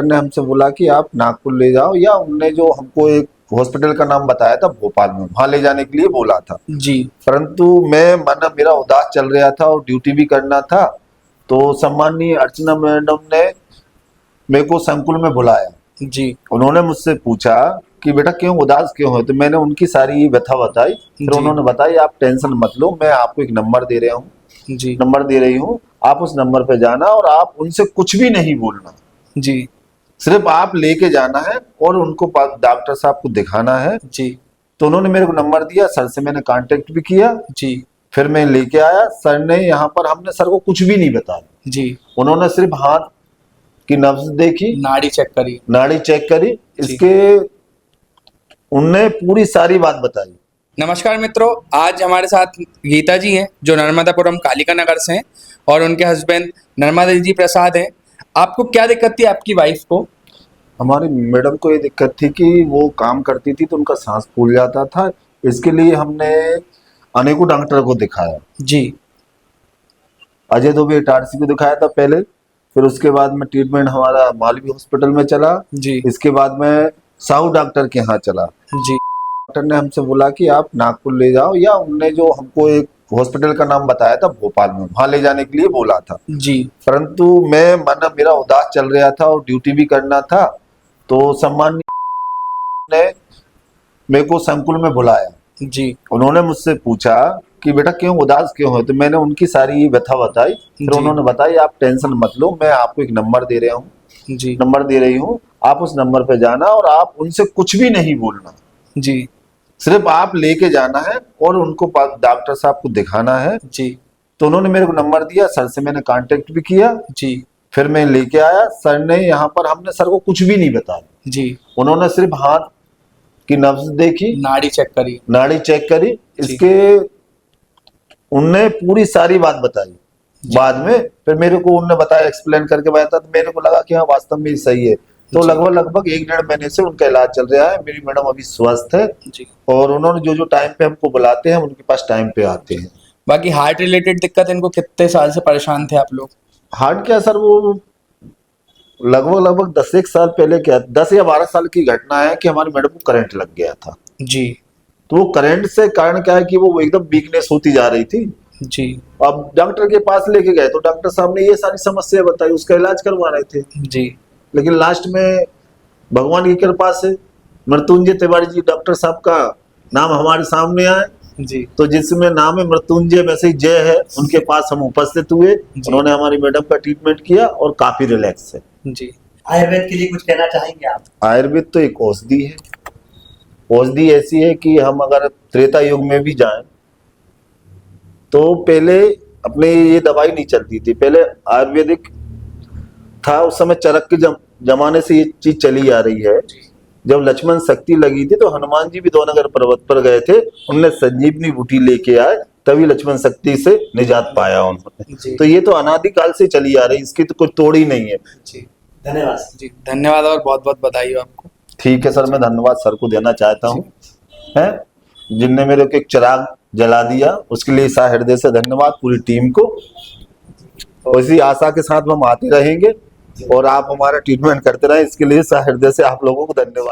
ने हमसे बोला कि आप नागपुर ले जाओ, या उनने जो हमको एक हॉस्पिटल का नाम बताया था भोपाल में, वहां ले जाने के लिए बोला था जी। परंतु मेरा उदास चल रहा था और ड्यूटी भी करना था। तो सम्माननीय अर्चना मैडम ने मेरे को संकुल में बुलाया जी। उन्होंने मुझसे पूछा कि बेटा क्यों उदास क्यों है, तो मैंने उनकी सारी व्यथा बताई। फिर जी। उन्होंने बताया आप टेंशन मत लो, मैं आपको एक नंबर दे रहा हूँ, जी। नंबर दे रही हूँ, आप उस नंबर पे जाना और आप उनसे कुछ भी नहीं बोलना, जी। सिर्फ आप लेके जाना है और उनको डॉक्टर साहब को दिखाना है। जी। तो उन्होंने मेरे को नंबर दिया, सर से मैंने कांटेक्ट भी किया, जी। फिर मैं लेके आया। सर ने यहाँ पर हमने सर को कुछ भी नहीं बताया, जी। उन्होंने सिर्फ हाथ की नब्ज देखी, नाड़ी चेक करी। नाड़ी चेक करी, जी। इसके उनने पूरी सारी बात बताई। नमस्कार मित्रों, आज हमारे साथ गीता जी हैं जो नर्मदापुरम कालिका नगर से हैं और उनके हस्बैंड नर्मदा जी प्रसाद हैं। आपको क्या दिक्कत थी आपकी वाइफ को? हमारी मैडम को ये दिक्कत थी कि वो काम करती थी तो उनका सांस फूल जाता था, इसके लिए हमने अनेकों डॉक्टर को दिखाया। जी। अजय दुबे इटारसी को दिखाया था पहले, फिर उसके बाद में ट्रीटमेंट हमारा मालवी हॉस्पिटल में चला, जी। इसके बाद में साहू डॉक्टर के यहाँ चला। जी। डॉक्टर ने हमसे बोला कि आप नागपुर ले जाओ, या उनने जो हमको एक हॉस्पिटल का नाम बताया था भोपाल में, वहां ले जाने के लिए बोला था। जी। परंतु मेरा उदास चल रहा था और ड्यूटी भी करना था। तो सम्माननीय ने मेरे को संकुल में बुलाया, जी। उन्होंने मुझसे पूछा कि बेटा क्यों उदास क्यों है, तो मैंने उनकी सारी व्यथा बताई। फिर जी। उन्होंने बताया आप टेंशन मत लो, मैं आपको एक नंबर दे रहा हूँ, जी। नंबर दे रही हूँ, आप उस नंबर पे जाना और आप उनसे कुछ भी नहीं बोलना, जी। सिर्फ आप लेके जाना है और उनको डॉक्टर साहब को दिखाना है। जी। तो उन्होंने मेरे को नंबर दिया, सर से मैंने कांटेक्ट भी किया, जी। फिर मैं लेके आया। सर ने यहाँ पर हमने सर को कुछ भी नहीं बताया, जी। उन्होंने सिर्फ हाथ की नब्ज देखी, नाड़ी चेक करी। नाड़ी चेक करी, जी। इसके उनने पूरी सारी बात बताई। बाद में फिर मेरे को उनने बताया, एक्सप्लेन करके बताया, तो मेरे को लगा कि हाँ वास्तव में सही है। तो जी। लगभग 1-1.5 महीने से उनका इलाज चल रहा है। मेरी मैडम अभी स्वस्थ है जी। और उन्होंने जो जो टाइम पे हमको बुलाते हैं उनके पास टाइम पे आते हैं। बाकी हार्ट रिलेटेड दिक्कत, इनको कितने साल से परेशान थे आप लोग? हार्ट क्या सर, वो लगभग 10 साल पहले, क्या 10 या 12 साल की घटना है कि हमारी मैडम को करंट लग गया था। जी। तो वो करंट से कारण क्या है कि वो एकदम वीकनेस होती जा रही थी। जी। अब डॉक्टर के पास लेके गए तो डॉक्टर साहब ने ये सारी समस्या बताई, उसका इलाज करवा रहे थे। जी। लेकिन लास्ट में भगवान की कृपा से मृत्युंजय तिवारी जी डॉक्टर साहब का नाम हमारे सामने आए। जी। तो जिसमें नाम है मृत्युंजय में से जय है, उनके पास हम उपस्थित हुए, उन्होंने हमारी मैडम का ट्रीटमेंट किया और काफी रिलैक्स है। जी। आयुर्वेद के लिए कुछ कहना चाहेंगे आप? आयुर्वेद तो एक औषधि है, औषधि ऐसी है कि हम अगर त्रेता युग में भी जाएं तो पहले अपने ये दवाई नहीं चलती थी, पहले आयुर्वेदिक था। उस समय चरक के जमाने से ये चीज चली आ रही है। जब लक्ष्मण शक्ति लगी थी तो हनुमान जी भी दोनगर पर्वत पर गए थे, उनने संजीवनी बूटी लेके आए, तभी लक्ष्मण शक्ति से निजात पाया उन्होंने। तो ये तो अनादिकाल से चली आ रही, इसकी तो कोई तोड़ ही नहीं है। जी। धन्यवाद। जी, धन्यवाद और बहुत बहुत बधाई हो आपको। ठीक है सर, मैं धन्यवाद सर को देना चाहता हूँ, है जिनने मेरे को एक चिराग जला दिया, उसके लिए सा हृदय से धन्यवाद पूरी टीम को। और इसी आशा के साथ हम आते रहेंगे और आप हमारा ट्रीटमेंट करते रहे, इसके लिए सा हृदय से आप लोगों को धन्यवाद।